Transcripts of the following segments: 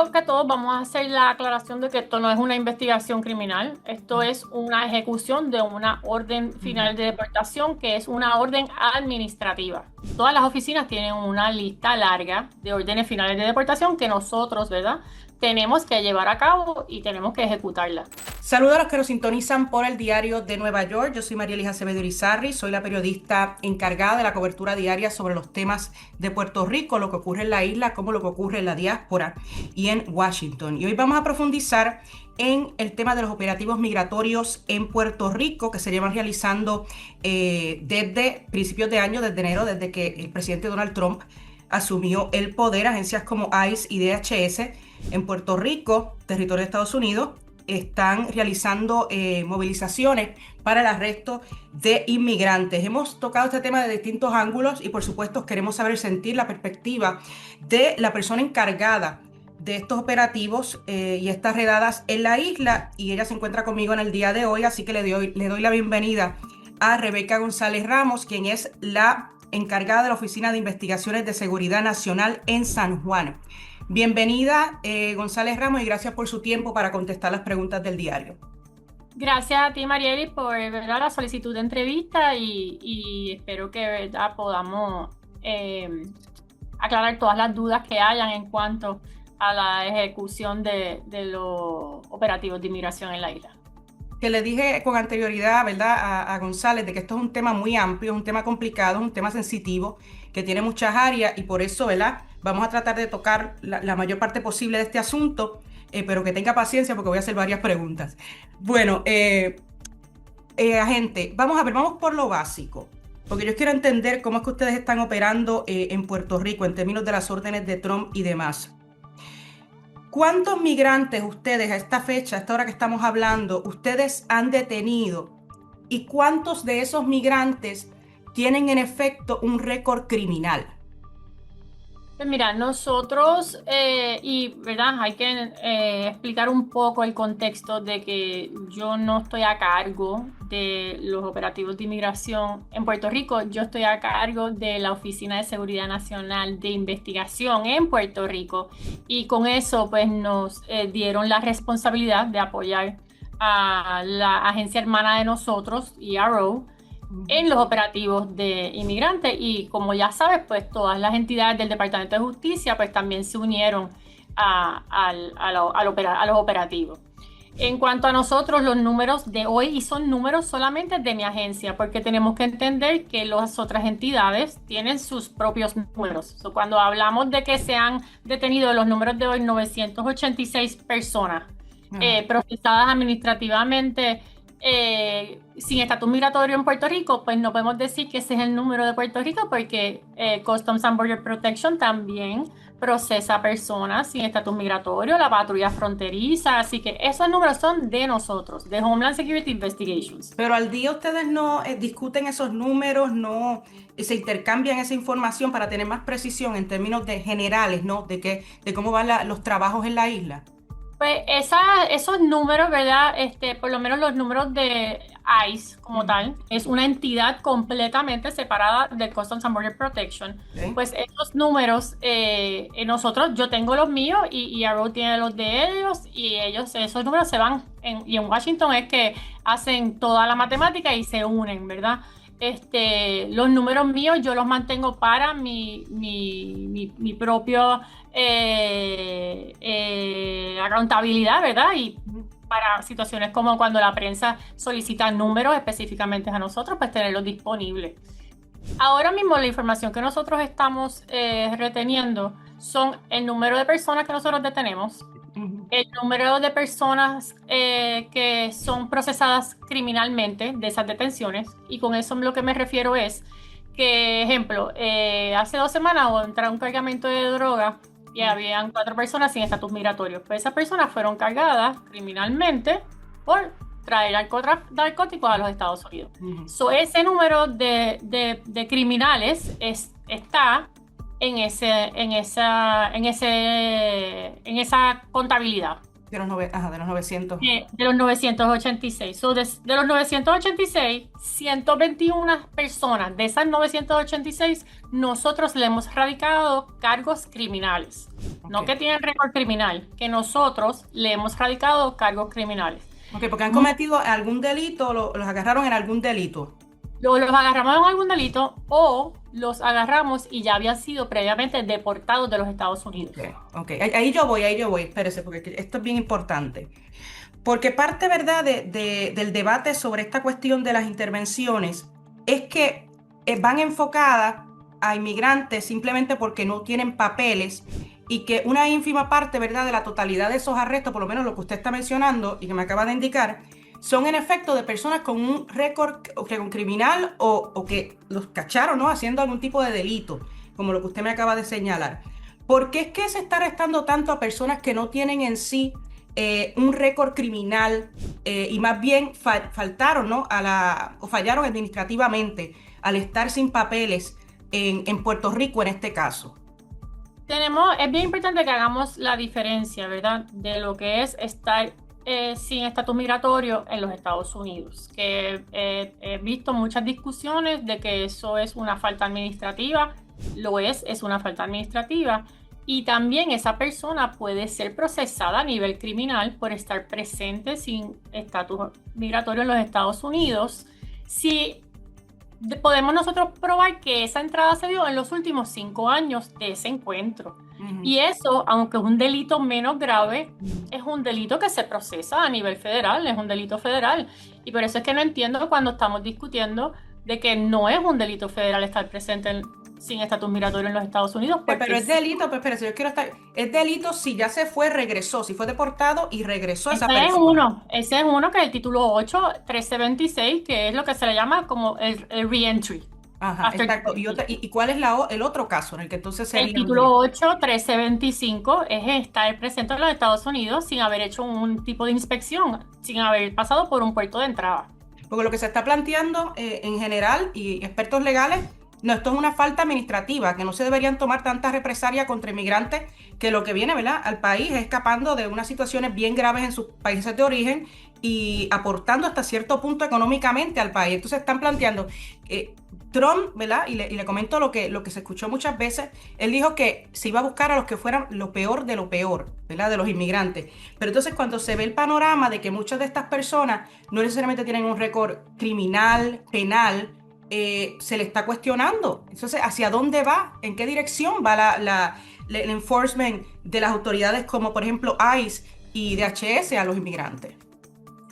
Primero que todo, vamos a hacer la aclaración de que esto no es una investigación criminal, esto es una ejecución de una orden final de deportación, que es una orden administrativa. Todas las oficinas tienen una lista larga de órdenes finales de deportación que nosotros, ¿verdad?, tenemos que llevar a cabo y tenemos que ejecutarla. Saludos a los que nos sintonizan por el Diario de Nueva York. Yo soy María Elisa Acevedo Irizarry, soy la periodista encargada de la cobertura diaria sobre los temas de Puerto Rico, lo que ocurre en la isla, como lo que ocurre en la diáspora y en Washington. Y hoy vamos a profundizar en el tema de los operativos migratorios en Puerto Rico que se llevan realizando desde principios de año, desde enero, desde que el presidente Donald Trump asumió el poder. Agencias como ICE y DHS en Puerto Rico, territorio de Estados Unidos, están realizando movilizaciones para el arresto de inmigrantes. Hemos tocado este tema de distintos ángulos y por supuesto queremos saber sentir la perspectiva de la persona encargada de estos operativos y estas redadas en la isla, y ella se encuentra conmigo en el día de hoy, así que le doy la bienvenida a Rebeca González Ramos, quien es la encargada de la Oficina de Investigaciones de Seguridad Nacional en San Juan. Bienvenida, González Ramos, y gracias por su tiempo para contestar las preguntas del diario. Gracias a ti, Marieli, por, ¿verdad?, la solicitud de entrevista y espero que, ¿verdad?, podamos aclarar todas las dudas que hayan en cuanto a la ejecución de los operativos de inmigración en la isla. Que le dije con anterioridad, ¿verdad?, a González, de que esto es un tema muy amplio, es un tema complicado, es un tema sensitivo, que tiene muchas áreas y por eso, ¿verdad?, vamos a tratar de tocar la mayor parte posible de este asunto, pero que tenga paciencia porque voy a hacer varias preguntas. Bueno, agente, vamos a ver, vamos por lo básico, porque yo quiero entender cómo es que ustedes están operando en Puerto Rico en términos de las órdenes de Trump y demás. ¿Cuántos migrantes ustedes a esta fecha, a esta hora que estamos hablando, ustedes han detenido? ¿Y cuántos de esos migrantes tienen en efecto un récord criminal? Pues mira, nosotros, y verdad, hay que explicar un poco el contexto de que yo no estoy a cargo de los operativos de inmigración en Puerto Rico, yo estoy a cargo de la Oficina de Seguridad Nacional de Investigación en Puerto Rico, y con eso pues nos dieron la responsabilidad de apoyar a la agencia hermana de nosotros, ERO, en los operativos de inmigrantes. Y como ya sabes, pues todas las entidades del Departamento de Justicia pues también se unieron a los operativos. En cuanto a nosotros, los números de hoy, y son números solamente de mi agencia, porque tenemos que entender que las otras entidades tienen sus propios números. Cuando hablamos de que se han detenido, los números de hoy, 986 personas procesadas administrativamente sin estatus migratorio en Puerto Rico, pues no podemos decir que ese es el número de Puerto Rico, porque Customs and Border Protection también procesa personas sin estatus migratorio, la patrulla fronteriza, así que esos números son de nosotros, de Homeland Security Investigations. Pero al día ustedes no discuten esos números, no se intercambian esa información para tener más precisión en términos de generales, ¿no? De cómo van los trabajos en la isla. Pues esos números, ¿verdad? Por lo menos los números de ICE como tal, es una entidad completamente separada de Customs and Border Protection. ¿Ok? Pues esos números, nosotros, yo tengo los míos y Arrow tiene los de ellos, y esos números se van, y en Washington es que hacen toda la matemática y se unen, ¿verdad? Los números míos yo los mantengo para mi propio accountabilidad, ¿verdad? Y para situaciones como cuando la prensa solicita números específicamente a nosotros, pues tenerlos disponibles. Ahora mismo la información que nosotros estamos reteniendo son el número de personas que nosotros detenemos, el número de personas que son procesadas criminalmente de esas detenciones, y con eso lo que me refiero es que, ejemplo, hace 2 semanas entraron un cargamento de droga y habían 4 personas sin estatus migratorio. Pues esas personas fueron cargadas criminalmente por traer narcóticos a los Estados Unidos. Ese número de criminales está en esa contabilidad. de los 900. De los 986. So, de los 986, 121 personas de esas 986, nosotros le hemos radicado cargos criminales. No Ok. que tienen récord criminal, que nosotros le hemos radicado cargos criminales. Ok, porque han cometido algún delito, los agarraron en algún delito. Los agarramos en algún delito o los agarramos y ya habían sido previamente deportados de los Estados Unidos. Ok, ok. Ahí yo voy, espérese, porque esto es bien importante. Porque parte, ¿verdad?, del debate sobre esta cuestión de las intervenciones es que van enfocadas a inmigrantes simplemente porque no tienen papeles y que una ínfima parte, ¿verdad?, de la totalidad de esos arrestos, por lo menos lo que usted está mencionando y que me acaba de indicar, son en efecto de personas con un récord criminal o que los cacharon, ¿no?, haciendo algún tipo de delito, como lo que usted me acaba de señalar. ¿Por qué es que se está arrestando tanto a personas que no tienen en sí un récord criminal y más bien faltaron, ¿no?, o fallaron administrativamente al estar sin papeles en Puerto Rico en este caso? Es bien importante que hagamos la diferencia, ¿verdad?, de lo que es estar sin estatus migratorio en los Estados Unidos. Que he visto muchas discusiones de que eso es una falta administrativa. Lo es una falta administrativa. Y también esa persona puede ser procesada a nivel criminal por estar presente sin estatus migratorio en los Estados Unidos. Si podemos nosotros probar que esa entrada se dio en los últimos 5 años de ese encuentro. Y eso, aunque es un delito menos grave, es un delito que se procesa a nivel federal, es un delito federal. Y por eso es que no entiendo cuando estamos discutiendo de que no es un delito federal estar presente sin estatus migratorio en los Estados Unidos. Pero es delito, pues espérese, yo quiero estar. Es delito si ya se fue, regresó, si fue deportado y regresó esa persona. Ese es uno que es el título 8, 1326, que es lo que se le llama como el reentry. Ajá, exacto. ¿Y cuál es el otro caso en el que entonces sería? El título 8, 1325 es estar presente en los Estados Unidos sin haber hecho un tipo de inspección, sin haber pasado por un puerto de entrada. Porque lo que se está planteando en general y expertos legales, no, esto es una falta administrativa, que no se deberían tomar tantas represalias contra inmigrantes que lo que viene, ¿verdad?, al país es escapando de unas situaciones bien graves en sus países de origen y aportando hasta cierto punto económicamente al país. Entonces están planteando, Trump, ¿verdad?, y le comento lo que se escuchó muchas veces, él dijo que se iba a buscar a los que fueran lo peor de lo peor, ¿verdad?, de los inmigrantes. Pero entonces cuando se ve el panorama de que muchas de estas personas no necesariamente tienen un récord criminal, penal, se le está cuestionando. Entonces, ¿hacia dónde va? ¿En qué dirección va el enforcement de las autoridades como, por ejemplo, ICE y DHS a los inmigrantes?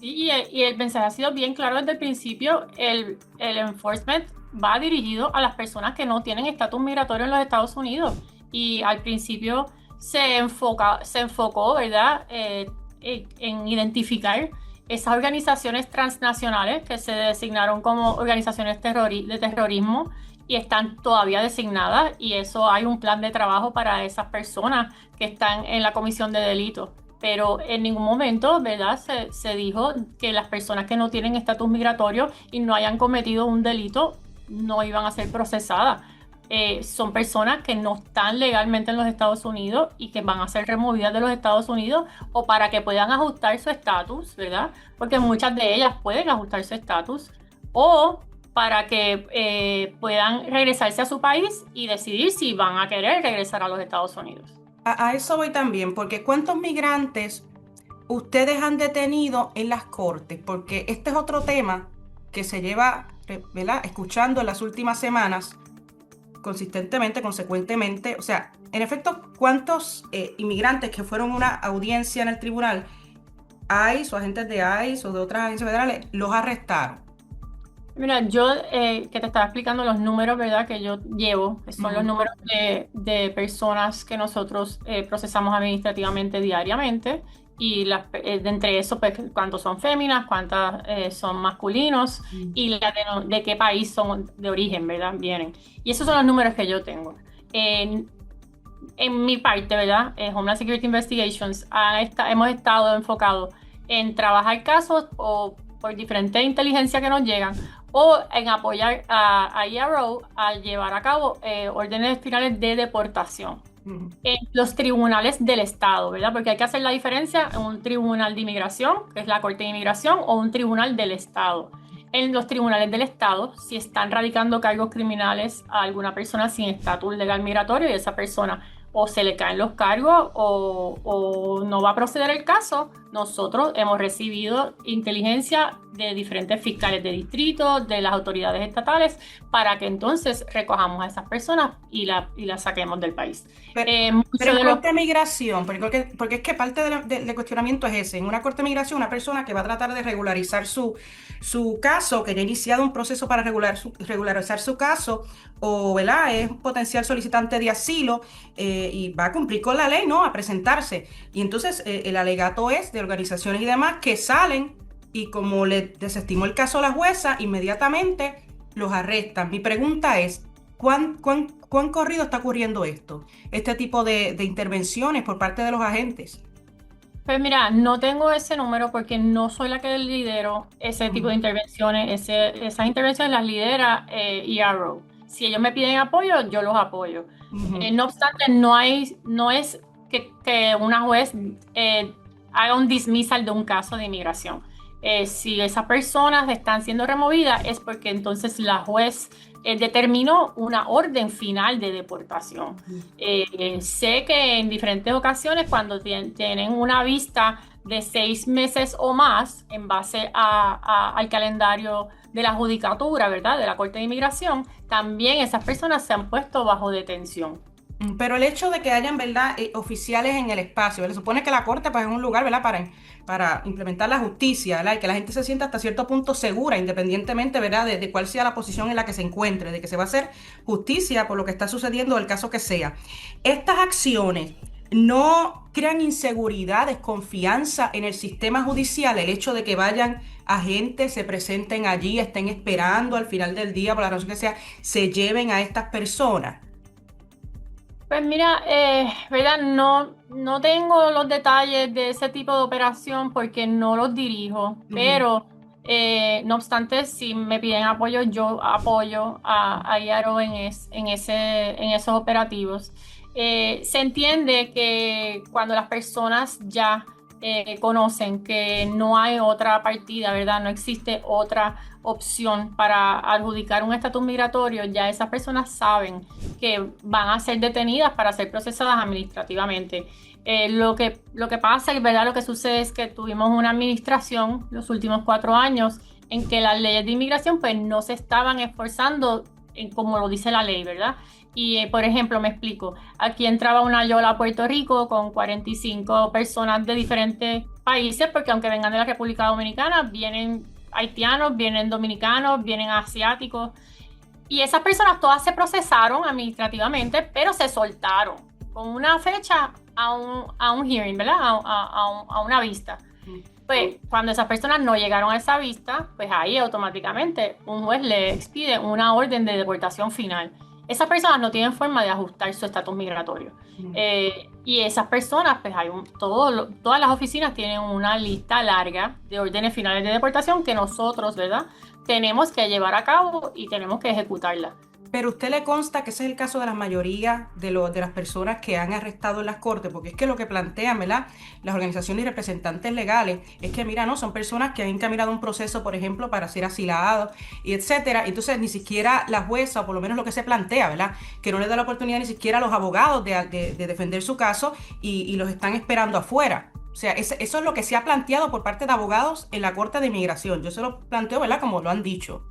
Sí, y el mensaje ha sido bien claro desde el principio. El enforcement va dirigido a las personas que no tienen estatus migratorio en los Estados Unidos. Y al principio se enfocó, ¿verdad?, en identificar esas organizaciones transnacionales que se designaron como organizaciones de terrorismo y están todavía designadas, y eso hay un plan de trabajo para esas personas que están en la comisión de delitos. Pero en ningún momento, ¿verdad?, se dijo que las personas que no tienen estatus migratorio y no hayan cometido un delito no iban a ser procesadas. Son personas que no están legalmente en los Estados Unidos y que van a ser removidas de los Estados Unidos o para que puedan ajustar su estatus, ¿verdad? Porque muchas de ellas pueden ajustar su estatus, o para que puedan regresarse a su país y decidir si van a querer regresar a los Estados Unidos. A eso voy también, porque ¿cuántos migrantes ustedes han detenido en las cortes? Porque este es otro tema que se lleva, ¿verdad?, escuchando en las últimas semanas consistentemente, consecuentemente. O sea, en efecto, ¿cuántos inmigrantes que fueron a una audiencia en el tribunal, ICE o agentes de ICE o de otras agencias federales, los arrestaron? Mira, yo que te estaba explicando los números, ¿verdad?, que yo llevo, que son los números de personas que nosotros procesamos administrativamente diariamente, y de entre eso, pues, cuántos son féminas, cuántas son masculinos, y de qué país son de origen, ¿verdad?, vienen. Y esos son los números que yo tengo. En mi parte, ¿verdad?, Homeland Security Investigations, hemos estado enfocados en trabajar casos o por diferentes inteligencias que nos llegan, o en apoyar a ERO a llevar a cabo órdenes finales de deportación. Ujú. en los tribunales del Estado, ¿verdad? Porque hay que hacer la diferencia en un tribunal de inmigración, que es la Corte de Inmigración, o un tribunal del Estado. En los tribunales del Estado, si están radicando cargos criminales a alguna persona sin estatus legal migratorio y esa persona o se le caen los cargos o no va a proceder el caso, nosotros hemos recibido inteligencia de diferentes fiscales de distrito, de las autoridades estatales, para que entonces recojamos a esas personas y las saquemos del país. Pero, pero Mucho en de los... corte de migración, porque es que parte del cuestionamiento es ese. En una corte de migración, una persona que va a tratar de regularizar su caso, que ya ha iniciado un proceso para regularizar su caso, o ¿verdad? Es un potencial solicitante de asilo y va a cumplir con la ley, ¿no? A presentarse. Y entonces el alegato es de organizaciones y demás que salen y como le desestimó el caso a la jueza, inmediatamente los arrestan. Mi pregunta es, ¿cuán corrido está ocurriendo esto? Este tipo de intervenciones por parte de los agentes. Pues mira, no tengo ese número porque no soy la que lidero ese tipo de Ujú, intervenciones. Esas intervenciones las lidera ERO. Si ellos me piden apoyo, yo los apoyo. ujú. No obstante, no es que una juez haga un dismissal de un caso de inmigración. Si esas personas están siendo removidas es porque entonces la juez determinó una orden final de deportación. Sé que en diferentes ocasiones cuando tienen una vista de 6 meses o más en base al calendario de la judicatura, ¿verdad? De la Corte de Inmigración, también esas personas se han puesto bajo detención. Pero el hecho de que hayan, ¿verdad? Oficiales en el espacio, ¿verdad? Se supone que la corte pues, es un lugar, ¿verdad? Para implementar la justicia, ¿verdad? Y que la gente se sienta hasta cierto punto segura, independientemente, ¿verdad? De cuál sea la posición en la que se encuentre, de que se va a hacer justicia por lo que está sucediendo, el caso que sea. Estas acciones no crean inseguridad, desconfianza en el sistema judicial, el hecho de que vayan agentes, se presenten allí, estén esperando al final del día, por la razón que sea, se lleven a estas personas. Pues mira, ¿verdad? No tengo los detalles de ese tipo de operación porque no los dirijo, Ujú. pero no obstante, si me piden apoyo, yo apoyo a IARO en esos operativos. Se entiende que cuando las personas ya conocen que no hay otra partida, ¿verdad? No existe otra opción para adjudicar un estatus migratorio, ya esas personas saben que van a ser detenidas para ser procesadas administrativamente. Lo que pasa y verdad lo que sucede es que tuvimos una administración los últimos 4 años en que las leyes de inmigración pues no se estaban esforzando en como lo dice la ley, ¿verdad? Y por ejemplo, me explico, aquí entraba una yola a Puerto Rico con 45 personas de diferentes países, porque aunque vengan de la República Dominicana, vienen haitianos, vienen dominicanos, vienen asiáticos, y esas personas todas se procesaron administrativamente, pero se soltaron con una fecha a un hearing, ¿verdad? A una vista. Pues cuando esas personas no llegaron a esa vista, pues ahí automáticamente un juez le expide una orden de deportación final. Esas personas no tienen forma de ajustar su estatus migratorio. Ujú. Y esas personas, pues todas las oficinas tienen una lista larga de órdenes finales de deportación que nosotros, ¿verdad? Tenemos que llevar a cabo y tenemos que ejecutarla. Pero a usted le consta que ese es el caso de la mayoría de las personas que han arrestado en las cortes, porque es que lo que plantean, ¿verdad? Las organizaciones y representantes legales es que, mira, no, son personas que han encaminado un proceso, por ejemplo, para ser asilados y etcétera. Entonces, ni siquiera la jueza, o por lo menos lo que se plantea, ¿verdad? Que no le da la oportunidad ni siquiera a los abogados de defender su caso y los están esperando afuera. O sea, eso es lo que se ha planteado por parte de abogados en la Corte de Inmigración. Yo se lo planteo, ¿verdad? Como lo han dicho.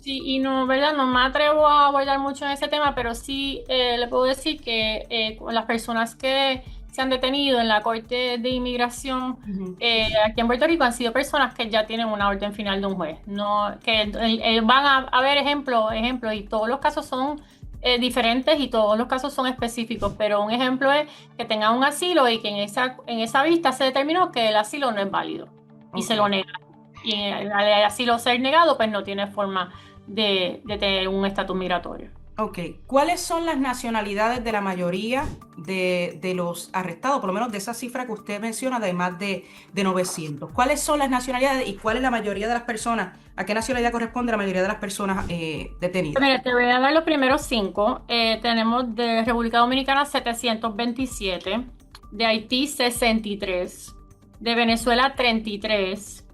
Sí, y no, ¿verdad? No me atrevo a abordar mucho en ese tema, pero sí le puedo decir que las personas que se han detenido en la Corte de Inmigración Ujú. aquí en Puerto Rico han sido personas que ya tienen una orden final de un juez. No, que van a ver ejemplos, y todos los casos son diferentes y todos los casos son específicos, pero un ejemplo es que tengan un asilo y que en esa vista se determinó que el asilo no es válido y Ok. se lo nega. Y al asilo ser negado, pues no tiene forma de tener un estatus migratorio. Ok, ¿cuáles son las nacionalidades de la mayoría de los arrestados? Por lo menos de esa cifra que usted menciona, de más de 900. ¿Cuáles son las nacionalidades y cuál es la mayoría de las personas? ¿A qué nacionalidad corresponde la mayoría de las personas detenidas? Mira, te voy a dar los primeros cinco. Tenemos de República Dominicana 727, de Haití 63, de Venezuela 33,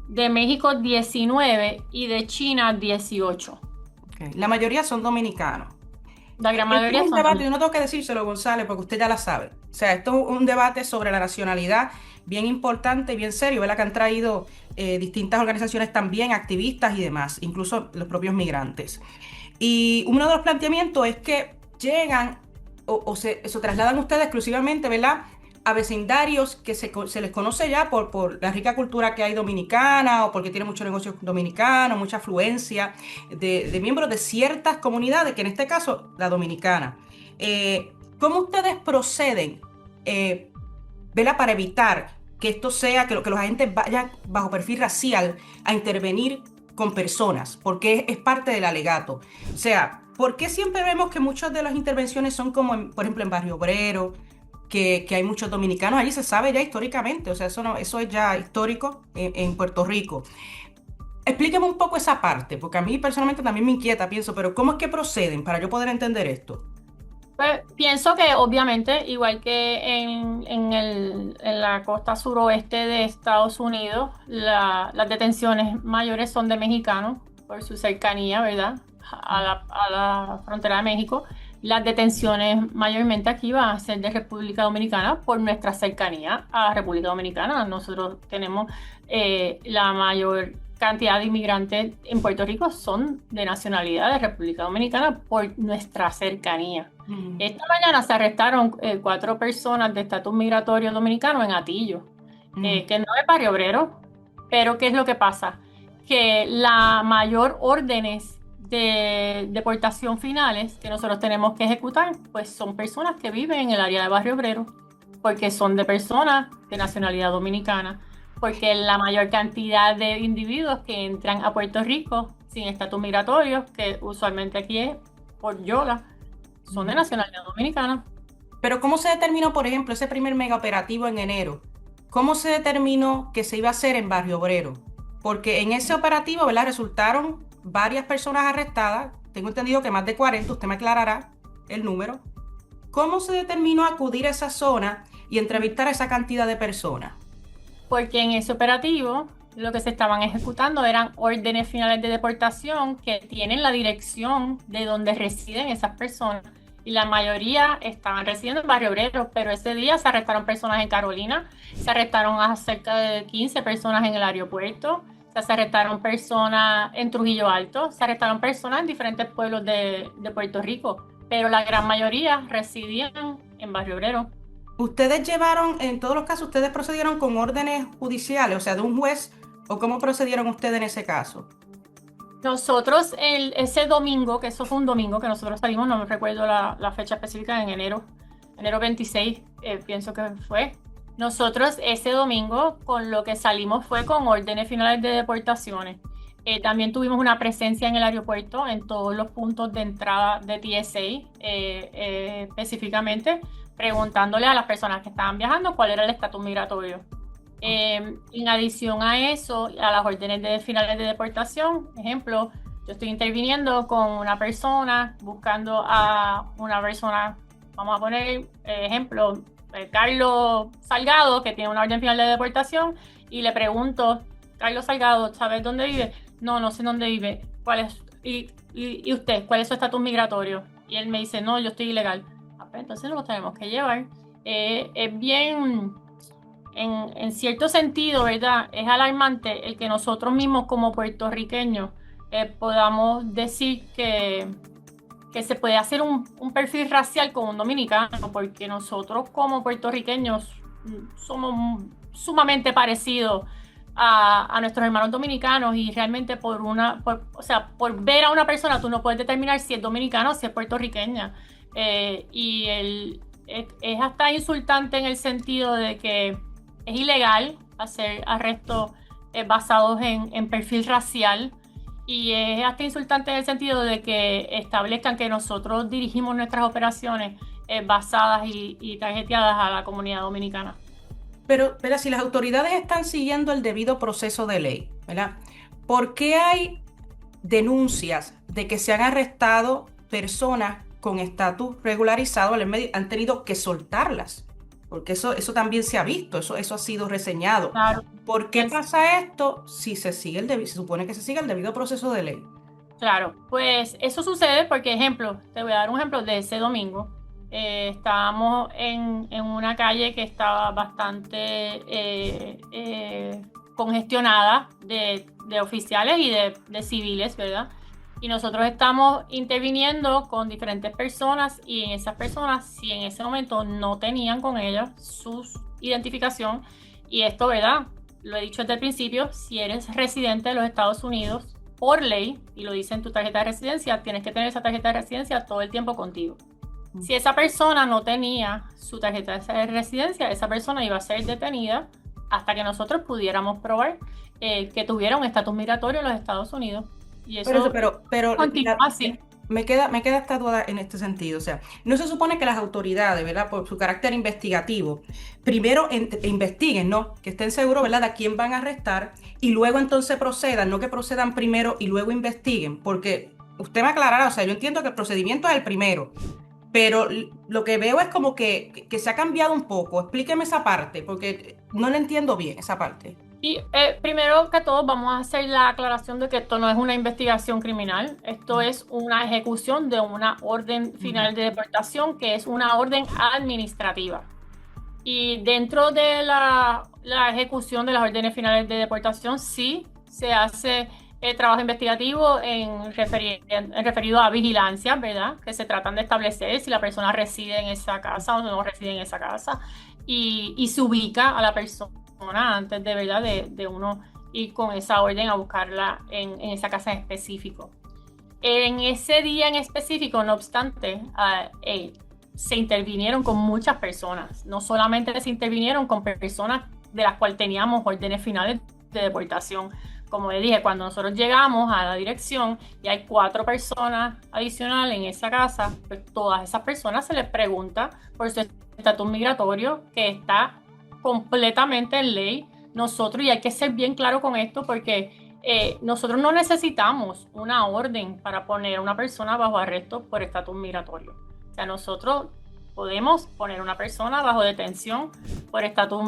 de México 19 y de China 18. Ok, la mayoría son dominicanos. La gran Esto es mayoría un son debate, yo no dominicanos. tengo que decírselo, González, porque usted ya la sabe. O sea, esto es un debate sobre la nacionalidad bien importante y bien serio, ¿verdad? Que han traído distintas organizaciones también, activistas y demás, incluso los propios migrantes. Y uno de los planteamientos es que llegan se trasladan ustedes exclusivamente, ¿verdad? A vecindarios que se les conoce ya por la rica cultura que hay dominicana o porque tiene mucho negocio dominicano, mucha afluencia de miembros de ciertas comunidades, que en este caso la dominicana. ¿Cómo ustedes proceden, eh, ¿verdad? Para evitar que esto sea, que los agentes vayan bajo perfil racial a intervenir con personas, porque es parte del alegato. O sea, ¿por qué siempre vemos que muchas de las intervenciones son como, por ejemplo, en Barrio Obrero, que hay muchos dominicanos allí? Se sabe ya históricamente, o sea, eso, no, eso es ya histórico en Puerto Rico. Explíqueme un poco esa parte, porque a mí personalmente también me inquieta, pienso, pero ¿cómo es que proceden para yo poder entender esto? Pues, pienso que obviamente, igual que en la costa suroeste de Estados Unidos, las detenciones mayores son de mexicanos por su cercanía, ¿verdad? A la frontera de México. Las detenciones mayormente aquí van a ser de República Dominicana por nuestra cercanía a República Dominicana. Nosotros tenemos la mayor cantidad de inmigrantes en Puerto Rico son de nacionalidad de República Dominicana por nuestra cercanía. Mm, Esta mañana se arrestaron 4 personas de estatus migratorio dominicano en Atillo, mm, que no es Barrio Obrero, pero ¿qué es lo que pasa? Que la mayor órdenes de deportación finales que nosotros tenemos que ejecutar, pues son personas que viven en el área de Barrio Obrero, porque son de personas de nacionalidad dominicana, porque la mayor cantidad de individuos que entran a Puerto Rico sin estatus migratorio, que usualmente aquí es por Yola, son de mm. nacionalidad dominicana. Pero ¿cómo se determinó, por ejemplo, ese primer mega operativo en enero? ¿Cómo se determinó que se iba a hacer en Barrio Obrero? Porque en ese operativo, ¿verdad? Resultaron varias personas arrestadas. Tengo entendido que más de 40, usted me aclarará el número. ¿Cómo se determinó acudir a esa zona y entrevistar a esa cantidad de personas? Porque en ese operativo lo que se estaban ejecutando eran órdenes finales de deportación que tienen la dirección de donde residen esas personas. Y la mayoría estaban residiendo en Barrio Obrero, pero ese día se arrestaron personas en Carolina, se arrestaron a cerca de 15 personas en el aeropuerto, se arrestaron personas en Trujillo Alto, se arrestaron personas en diferentes pueblos de Puerto Rico, pero la gran mayoría residían en Barrio Obrero. ¿Ustedes llevaron, en todos los casos, ustedes procedieron con órdenes judiciales, o sea, de un juez, o cómo procedieron ustedes en ese caso? Nosotros ese domingo, que eso fue un domingo que nosotros salimos, no me recuerdo la fecha específica, en enero 26, pienso que fue. Nosotros ese domingo con lo que salimos fue con órdenes finales de deportaciones. También tuvimos una presencia en el aeropuerto en todos los puntos de entrada de TSA, específicamente preguntándole a las personas que estaban viajando cuál era el estatus migratorio. En adición a eso, a las órdenes de finales de deportación, ejemplo, yo estoy interviniendo con una persona, buscando a una persona, vamos a poner ejemplo, Carlos Salgado, que tiene una orden final de deportación, y le pregunto, Carlos Salgado, ¿sabes dónde vive? No, no sé dónde vive. ¿Cuál es? ¿Y usted? ¿Cuál es su estatus migratorio? Y él me dice, no, yo estoy ilegal. Pues entonces nos lo tenemos que llevar. Es bien, en cierto sentido, ¿verdad? Es alarmante el que nosotros mismos como puertorriqueños podamos decir que se puede hacer un perfil racial con un dominicano, porque nosotros como puertorriqueños somos sumamente parecidos a nuestros hermanos dominicanos y realmente o sea, por ver a una persona tú no puedes determinar si es dominicana o si es puertorriqueña. Es hasta insultante en el sentido de que es ilegal hacer arrestos basados en perfil racial Y es hasta insultante en el sentido de que establezcan que nosotros dirigimos nuestras operaciones basadas y tarjeteadas a la comunidad dominicana. Pero si las autoridades están siguiendo el debido proceso de ley, ¿verdad? ¿Por qué hay denuncias de que se han arrestado personas con estatus regularizado en el medio? Han tenido que soltarlas, porque eso también se ha visto, eso ha sido reseñado. Claro. ¿Por qué Pues, pasa esto si se supone que se sigue el debido proceso de ley? claro, pues eso sucede porque, ejemplo, te voy a dar un ejemplo de ese domingo. Estábamos en una calle que estaba bastante congestionada de oficiales y de civiles, ¿verdad? Y nosotros estamos interviniendo con diferentes personas y en esas personas, si en ese momento no tenían con ellas su identificación, y esto, ¿verdad? Lo he dicho desde el principio, si eres residente de los Estados Unidos, por ley, y lo dice en tu tarjeta de residencia, tienes que tener esa tarjeta de residencia todo el tiempo contigo. Si esa persona no tenía su tarjeta de residencia, esa persona iba a ser detenida hasta que nosotros pudiéramos probar que tuviera un estatus migratorio en los Estados Unidos. Y Por eso, eso pero continúa así. me queda esta duda en este sentido. O sea, no se supone que las autoridades, ¿verdad? Por su carácter investigativo, primero investiguen, ¿no? Que estén seguros, ¿verdad? De a quién van a arrestar y luego entonces procedan, no que procedan primero y luego investiguen, porque usted me aclarará, o sea, yo entiendo que el procedimiento es el primero, pero lo que veo es como que se ha cambiado un poco. Explíqueme esa parte, porque no le entiendo bien esa parte. Y primero que todo vamos a hacer la aclaración de que esto no es una investigación criminal, esto es una ejecución de una orden final de deportación que es una orden administrativa. Y dentro de la ejecución de las órdenes finales de deportación sí se hace trabajo investigativo referido a vigilancia, ¿verdad? Que se tratan de establecer si la persona reside en esa casa o no reside en esa casa y se ubica a la persona antes de, ¿verdad? De uno ir con esa orden a buscarla en esa casa en específico. En ese día en específico, no obstante, se intervinieron con muchas personas. No solamente se intervinieron con personas de las cuales teníamos órdenes finales de deportación. Como le dije, cuando nosotros llegamos a la dirección y hay 4 personas adicionales en esa casa, pues todas esas personas se les pregunta por su estatus migratorio, que está completamente en ley. Nosotros, y hay que ser bien claro con esto, porque nosotros no necesitamos una orden para poner a una persona bajo arresto por estatus migratorio. O sea, nosotros podemos poner a una persona bajo detención por estatus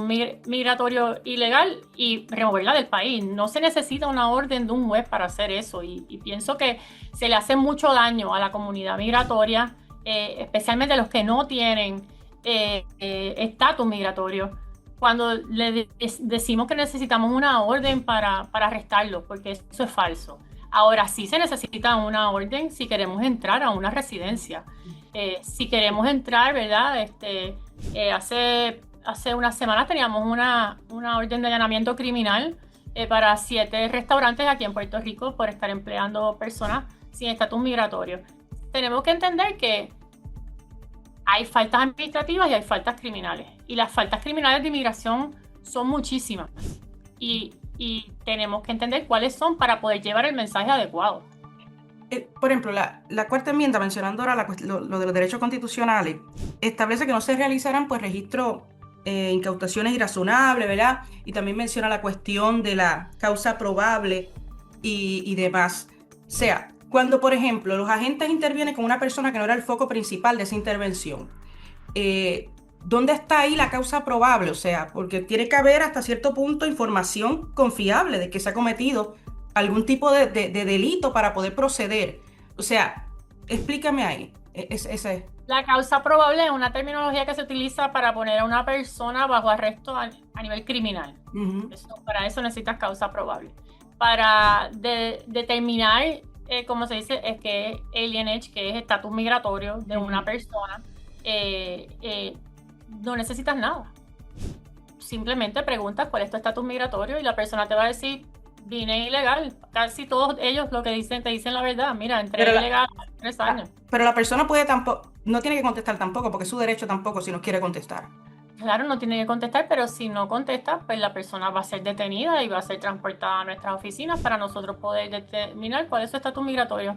migratorio ilegal y removerla del país. No se necesita una orden de un juez para hacer eso. Y pienso que se le hace mucho daño a la comunidad migratoria, especialmente a los que no tienen estatus migratorio, cuando le decimos que necesitamos una orden para arrestarlo, porque eso es falso. Ahora sí se necesita una orden si queremos entrar a una residencia. Si queremos entrar, ¿verdad? Hace unas semanas teníamos una orden de allanamiento criminal para 7 restaurantes aquí en Puerto Rico por estar empleando personas sin estatus migratorio. Tenemos que entender que hay faltas administrativas y hay faltas criminales. Y las faltas criminales de inmigración son muchísimas. Y tenemos que entender cuáles son para poder llevar el mensaje adecuado. Por ejemplo, la cuarta enmienda, mencionando ahora lo de los derechos constitucionales, establece que no se realizarán pues registros, incautaciones irrazonables, ¿verdad? Y también menciona la cuestión de la causa probable y demás. O sea, cuando, por ejemplo, los agentes intervienen con una persona que no era el foco principal de esa intervención, ¿dónde está ahí la causa probable? O sea, porque tiene que haber hasta cierto punto información confiable de que se ha cometido algún tipo de delito para poder proceder. O sea, explícame ahí. Ese. La causa probable es una terminología que se utiliza para poner a una persona bajo arresto a nivel criminal. Para eso necesitas causa probable. Para determinar, como se dice, es que es alienage, que es estatus migratorio de una persona, no necesitas nada. Simplemente preguntas cuál es tu estatus migratorio y la persona te va a decir: vine ilegal. Casi todos ellos lo que dicen, te dicen la verdad. Mira, entré ilegal 3 años. Pero la persona puede tampoco, no tiene que contestar tampoco, porque es su derecho tampoco si no quiere contestar. Claro, no tiene que contestar, pero si no contesta, pues la persona va a ser detenida y va a ser transportada a nuestras oficinas para nosotros poder determinar cuál es su estatus migratorio.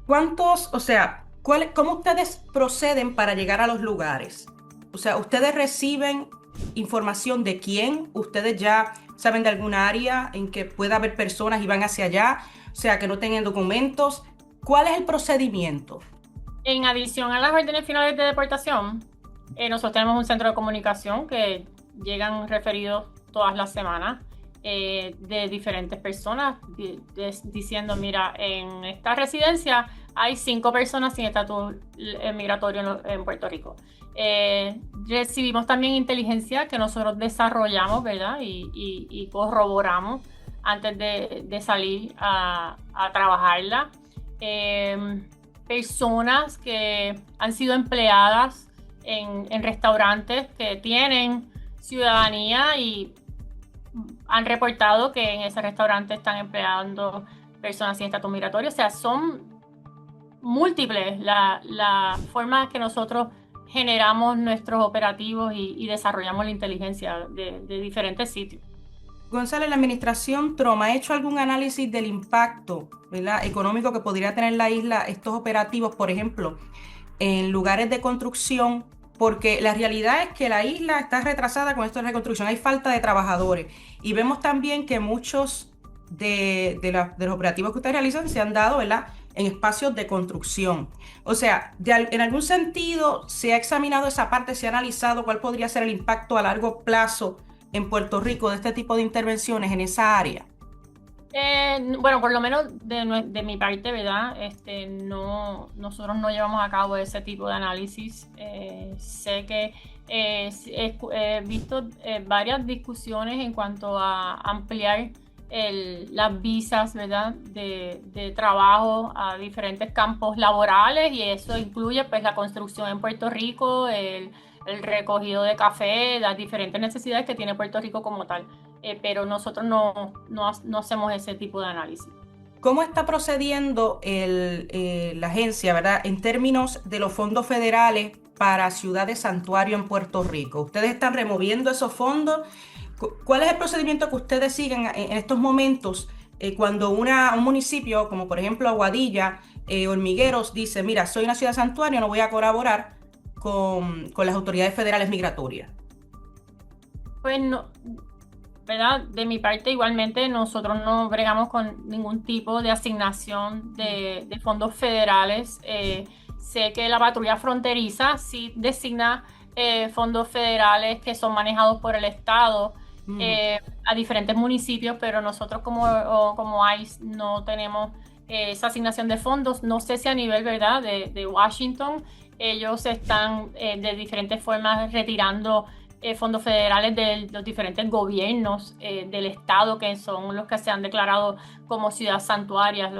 ¿Cuántos, o sea, cómo ustedes proceden para llegar a los lugares? O sea, ¿ustedes reciben información de quién? ¿Ustedes ya saben de alguna área en que pueda haber personas y van hacia allá? O sea, que no tengan documentos. ¿Cuál es el procedimiento? En adición a las órdenes finales de deportación, nosotros tenemos un centro de comunicación que llegan referidos todas las semanas de diferentes personas diciendo, mira, en esta residencia hay 5 personas sin estatus migratorio en Puerto Rico. Recibimos también inteligencia que nosotros desarrollamos, ¿verdad? Y corroboramos antes de salir a trabajarla. Personas que han sido empleadas en restaurantes que tienen ciudadanía y han reportado que en ese restaurante están empleando personas sin estatus migratorio. O sea, son múltiples la forma que nosotros generamos nuestros operativos y desarrollamos la inteligencia de diferentes sitios. González, la administración Trump ha hecho algún análisis del impacto, ¿verdad?, económico que podría tener la isla estos operativos, por ejemplo, en lugares de construcción, porque la realidad es que la isla está retrasada con esto de reconstrucción, hay falta de trabajadores y vemos también que muchos de los operativos que ustedes realizan se han dado, ¿verdad?, en espacios de construcción. O sea, en algún sentido se ha examinado esa parte, se ha analizado cuál podría ser el impacto a largo plazo en Puerto Rico de este tipo de intervenciones en esa área. Bueno, por lo menos de mi parte, ¿verdad? Nosotros no llevamos a cabo ese tipo de análisis. Sé que he visto varias discusiones en cuanto a ampliar las visas, ¿verdad? De trabajo a diferentes campos laborales y eso incluye pues la construcción en Puerto Rico, el recogido de café, las diferentes necesidades que tiene Puerto Rico como tal. Pero nosotros no hacemos ese tipo de análisis. ¿Cómo está procediendo la agencia, ¿verdad?, en términos de los fondos federales para ciudades santuario en Puerto Rico? ¿Ustedes están removiendo esos fondos? ¿Cuál es el procedimiento que ustedes siguen en estos momentos cuando un municipio, como por ejemplo Aguadilla, Hormigueros, dice, mira, soy una ciudad santuario, no voy a colaborar con las autoridades federales migratorias? Pues no, ¿verdad? De mi parte, igualmente, nosotros no bregamos con ningún tipo de asignación de fondos federales. Sé que la patrulla fronteriza sí designa fondos federales que son manejados por el Estado a diferentes municipios, pero nosotros como ICE no tenemos esa asignación de fondos. No sé si a nivel, ¿verdad?, de Washington, ellos están de diferentes formas retirando fondos federales de los diferentes gobiernos del estado, que son los que se han declarado como ciudades santuarias.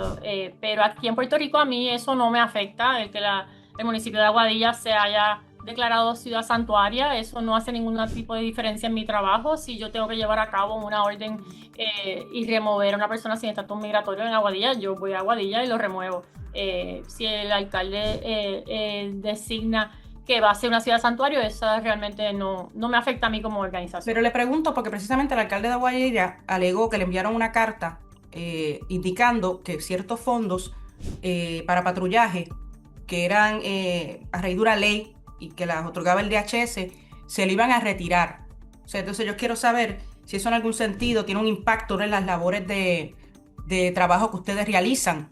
Pero aquí en Puerto Rico a mí eso no me afecta, el que el municipio de Aguadilla se haya declarado ciudad santuaria, eso no hace ningún tipo de diferencia en mi trabajo. Si yo tengo que llevar a cabo una orden y remover a una persona sin estatus migratorio en Aguadilla, yo voy a Aguadilla y lo remuevo. Si el alcalde designa que va a ser una ciudad santuario, eso realmente no me afecta a mí como organización. Pero le pregunto porque precisamente el alcalde de Aguadilla alegó que le enviaron una carta indicando que ciertos fondos para patrullaje que eran a raidura ley y que las otorgaba el DHS, se lo iban a retirar. O sea, entonces yo quiero saber si eso en algún sentido tiene un impacto en las labores de trabajo que ustedes realizan.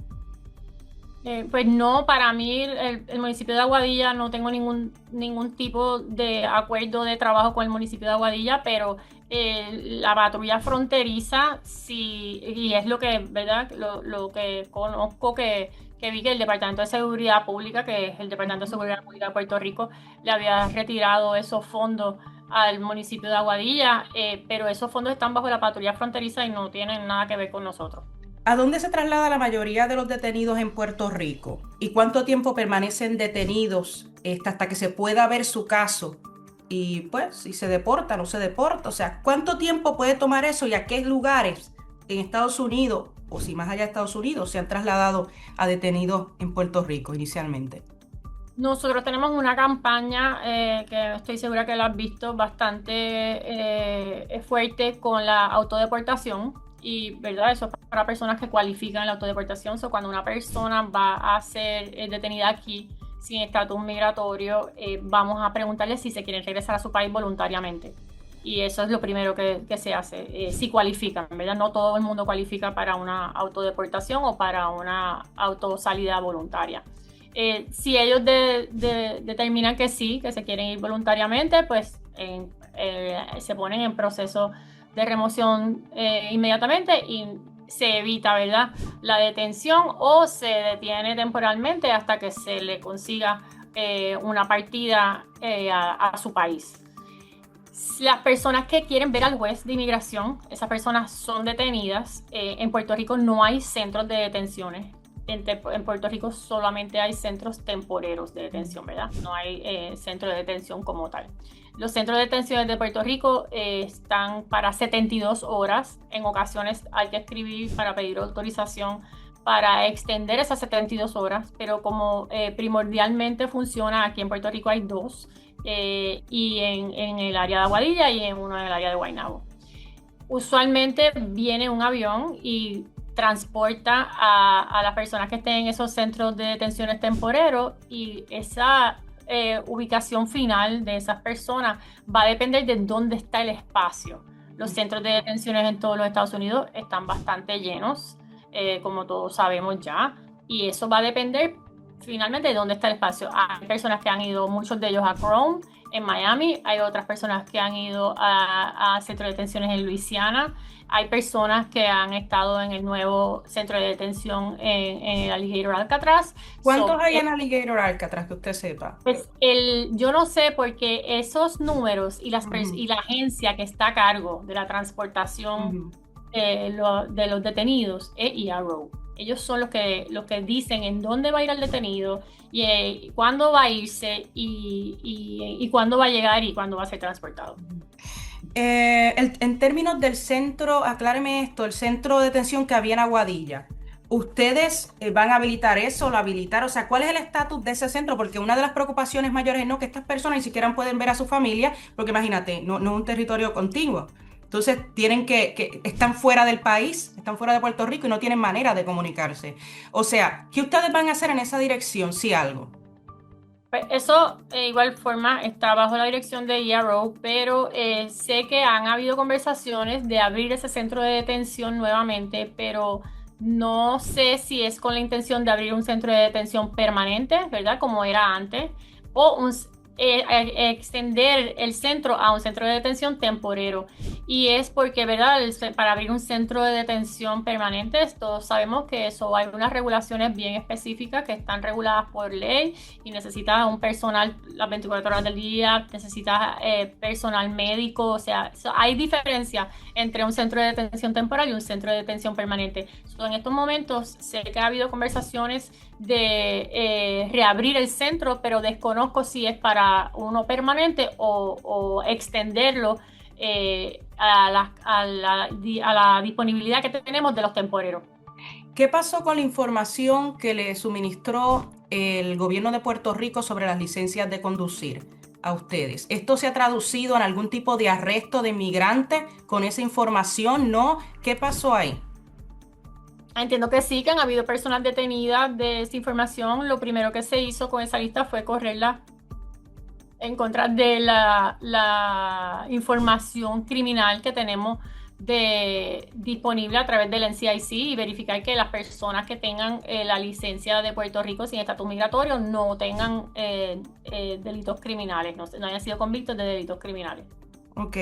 Pues no, para mí el municipio de Aguadilla no tengo ningún tipo de acuerdo de trabajo con el municipio de Aguadilla, pero la patrulla fronteriza sí, y es lo que, ¿verdad?, lo que conozco que vi que el Departamento de Seguridad Pública, que es el Departamento de Seguridad Pública de Puerto Rico, le había retirado esos fondos al municipio de Aguadilla, pero esos fondos están bajo la patrulla fronteriza y no tienen nada que ver con nosotros. ¿A dónde se traslada la mayoría de los detenidos en Puerto Rico? ¿Y cuánto tiempo permanecen detenidos hasta que se pueda ver su caso? Y pues, si se deporta, no se deporta. O sea, ¿cuánto tiempo puede tomar eso y a qué lugares en Estados Unidos, o si más allá de Estados Unidos, se han trasladado a detenidos en Puerto Rico inicialmente? Nosotros tenemos una campaña que estoy segura que la has visto bastante fuerte con la autodeportación y, ¿verdad? Eso es para personas que cualifican la autodeportación. So, cuando una persona va a ser detenida aquí sin estatus migratorio, vamos a preguntarle si se quieren regresar a su país voluntariamente. Y eso es lo primero que se hace, si cualifican, ¿verdad? No todo el mundo cualifica para una autodeportación o para una autosalida voluntaria. Si ellos determinan que sí, que se quieren ir voluntariamente, pues se ponen en proceso de remoción inmediatamente y se evita, ¿verdad?, la detención o se detiene temporalmente hasta que se le consiga una partida a su país. Las personas que quieren ver al juez de inmigración, esas personas son detenidas. En Puerto Rico no hay centros de detenciones. En Puerto Rico solamente hay centros temporeros de detención, ¿verdad? No hay centro de detención como tal. Los centros de detención de Puerto Rico están para 72 horas. En ocasiones hay que escribir para pedir autorización para extender esas 72 horas, pero como primordialmente funciona aquí en Puerto Rico hay dos, y en el área de Aguadilla y en uno en el área de Guaynabo. Usualmente viene un avión y transporta a las personas que estén en esos centros de detenciones temporeros y esa ubicación final de esas personas va a depender de dónde está el espacio. Los centros de detenciones en todos los Estados Unidos están bastante llenos, como todos sabemos ya, y eso va a depender finalmente de dónde está el espacio. Hay personas que han ido, muchos de ellos a Chrome en Miami, hay otras personas que han ido a centros de detenciones en Luisiana, hay personas que han estado en el nuevo centro de detención en el Alligator Alcatraz. ¿Cuántos hay en Alligator Alcatraz que usted sepa? Pues yo no sé porque esos números y y la agencia que está a cargo de la transportación de los detenidos es ERO. Ellos son los que dicen en dónde va a ir el detenido y cuándo va a irse y cuándo va a llegar y cuándo va a ser transportado. En términos del centro, acláreme esto, el centro de detención que había en Aguadilla, ¿ustedes van a habilitar eso, lo habilitar? O sea, ¿cuál es el estatus de ese centro? Porque una de las preocupaciones mayores es no que estas personas ni siquiera pueden ver a su familia, porque imagínate, no es un territorio contiguo. Entonces tienen que están fuera del país, están fuera de Puerto Rico y no tienen manera de comunicarse. O sea, ¿qué ustedes van a hacer en esa dirección, si algo? Pues eso, de igual forma, está bajo la dirección de ERO, pero sé que han habido conversaciones de abrir ese centro de detención nuevamente, pero no sé si es con la intención de abrir un centro de detención permanente, ¿verdad? Como era antes, o extender el centro a un centro de detención temporero. Y es porque, ¿verdad? Para abrir un centro de detención permanente, todos sabemos que eso hay unas regulaciones bien específicas que están reguladas por ley y necesitas un personal las 24 horas del día, necesitas personal médico, o sea, hay diferencia entre un centro de detención temporal y un centro de detención permanente. En estos momentos sé que ha habido conversaciones de reabrir el centro, pero desconozco si es para uno permanente o extenderlo a la disponibilidad que tenemos de los temporeros. ¿Qué pasó con la información que le suministró el gobierno de Puerto Rico sobre las licencias de conducir a ustedes? ¿Esto se ha traducido en algún tipo de arresto de inmigrantes con esa información? ¿No? ¿Qué pasó ahí? Entiendo que sí, que han habido personas detenidas de esa información. Lo primero que se hizo con esa lista fue correrla en contra de la información criminal que tenemos disponible a través del NCIC y verificar que las personas que tengan la licencia de Puerto Rico sin estatus migratorio no tengan delitos criminales, no hayan sido convictos de delitos criminales. Ok,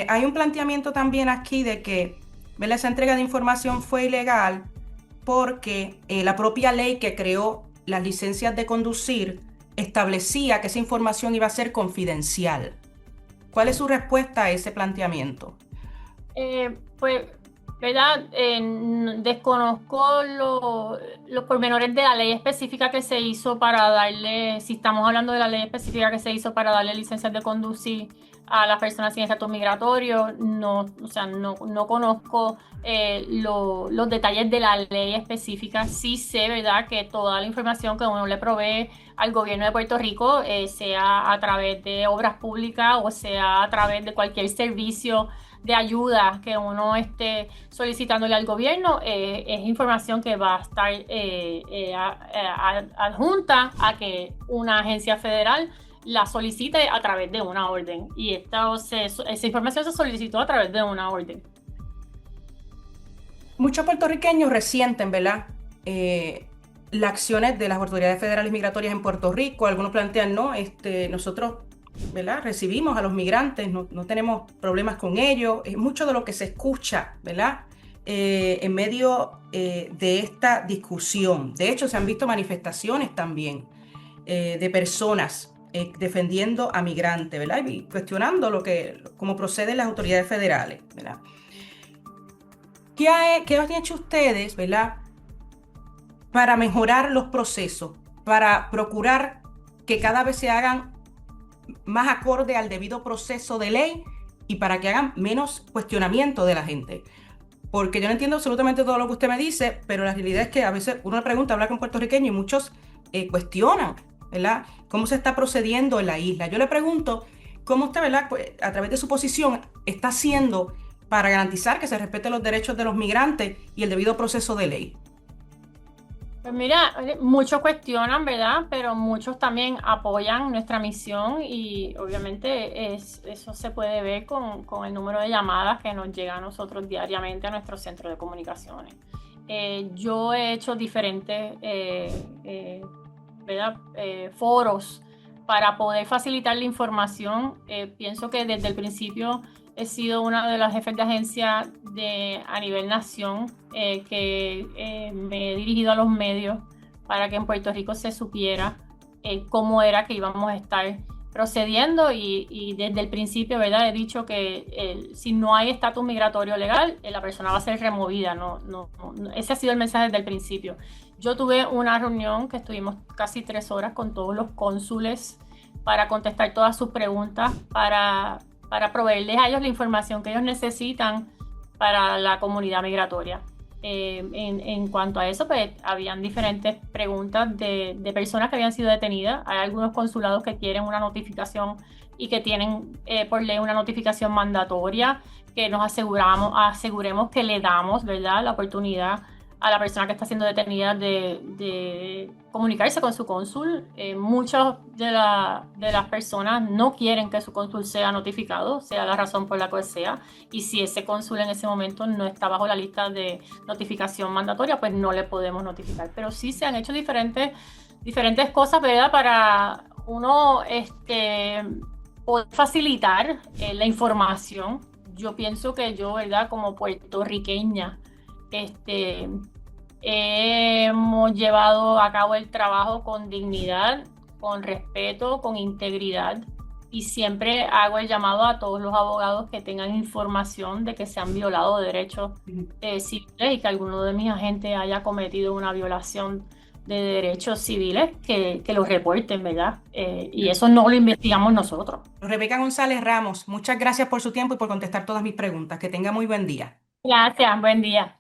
hay un planteamiento también aquí de que, ¿verdad?, esa entrega de información fue ilegal porque la propia ley que creó las licencias de conducir establecía que esa información iba a ser confidencial. ¿Cuál es su respuesta a ese planteamiento? Pues, ¿verdad? Desconozco los pormenores de la ley específica que se hizo para darle, si estamos hablando de la ley específica que se hizo para darle licencias de conducir a las personas sin estatus migratorio, no, o sea, no conozco los detalles de la ley específica. Sí sé, ¿verdad?, que toda la información que uno le provee al gobierno de Puerto Rico, sea a través de obras públicas o sea a través de cualquier servicio de ayuda que uno esté solicitándole al gobierno, es información que va a estar adjunta a que una agencia federal la solicite a través de una orden. Y esa información se solicitó a través de una orden. Muchos puertorriqueños resienten, ¿verdad? Las acciones de las autoridades federales migratorias en Puerto Rico. Algunos plantean, no, nosotros, ¿verdad? Recibimos a los migrantes, no tenemos problemas con ellos. Es mucho de lo que se escucha, ¿verdad? En medio de esta discusión. De hecho, se han visto manifestaciones también de personas defendiendo a migrantes, ¿verdad? Y cuestionando cómo proceden las autoridades federales, ¿verdad? ¿Qué han hecho ustedes, ¿verdad?, para mejorar los procesos, para procurar que cada vez se hagan más acorde al debido proceso de ley y para que hagan menos cuestionamiento de la gente? Porque yo no entiendo absolutamente todo lo que usted me dice, pero la realidad es que a veces uno le pregunta, habla con puertorriqueños y muchos cuestionan, ¿verdad?, cómo se está procediendo en la isla. Yo le pregunto cómo usted, ¿verdad?, pues, a través de su posición, está haciendo para garantizar que se respeten los derechos de los migrantes y el debido proceso de ley. Pues mira, muchos cuestionan, ¿verdad? Pero muchos también apoyan nuestra misión y obviamente eso se puede ver con el número de llamadas que nos llega a nosotros diariamente a nuestro centro de comunicaciones. Yo he hecho diferentes ¿verdad? Foros para poder facilitar la información. Pienso que desde el principio he sido una de las jefes de agencia a nivel nación que me he dirigido a los medios para que en Puerto Rico se supiera cómo era que íbamos a estar procediendo y desde el principio, ¿verdad?, he dicho que si no hay estatus migratorio legal, la persona va a ser removida. Ese ha sido el mensaje desde el principio. Yo tuve una reunión que estuvimos casi 3 horas con todos los cónsules para contestar todas sus preguntas, para proveerles a ellos la información que ellos necesitan para la comunidad migratoria. En cuanto a eso, pues habían diferentes preguntas de personas que habían sido detenidas. Hay algunos consulados que quieren una notificación y que tienen por ley una notificación mandatoria, que nos aseguremos que le damos, ¿verdad?, la oportunidad a la persona que está siendo detenida de comunicarse con su cónsul. Muchas de las personas no quieren que su cónsul sea notificado, sea la razón por la que sea, y si ese cónsul en ese momento no está bajo la lista de notificación mandatoria, pues no le podemos notificar. Pero sí se han hecho diferentes cosas, ¿verdad?, para uno poder facilitar la información. Yo pienso que yo, ¿verdad?, como puertorriqueña, hemos llevado a cabo el trabajo con dignidad, con respeto, con integridad, y siempre hago el llamado a todos los abogados que tengan información de que se han violado derechos civiles y que alguno de mis agentes haya cometido una violación de derechos civiles, que lo reporten, ¿verdad? Y eso no lo investigamos nosotros. Rebeca González Ramos, muchas gracias por su tiempo y por contestar todas mis preguntas. Que tenga muy buen día. Gracias, buen día.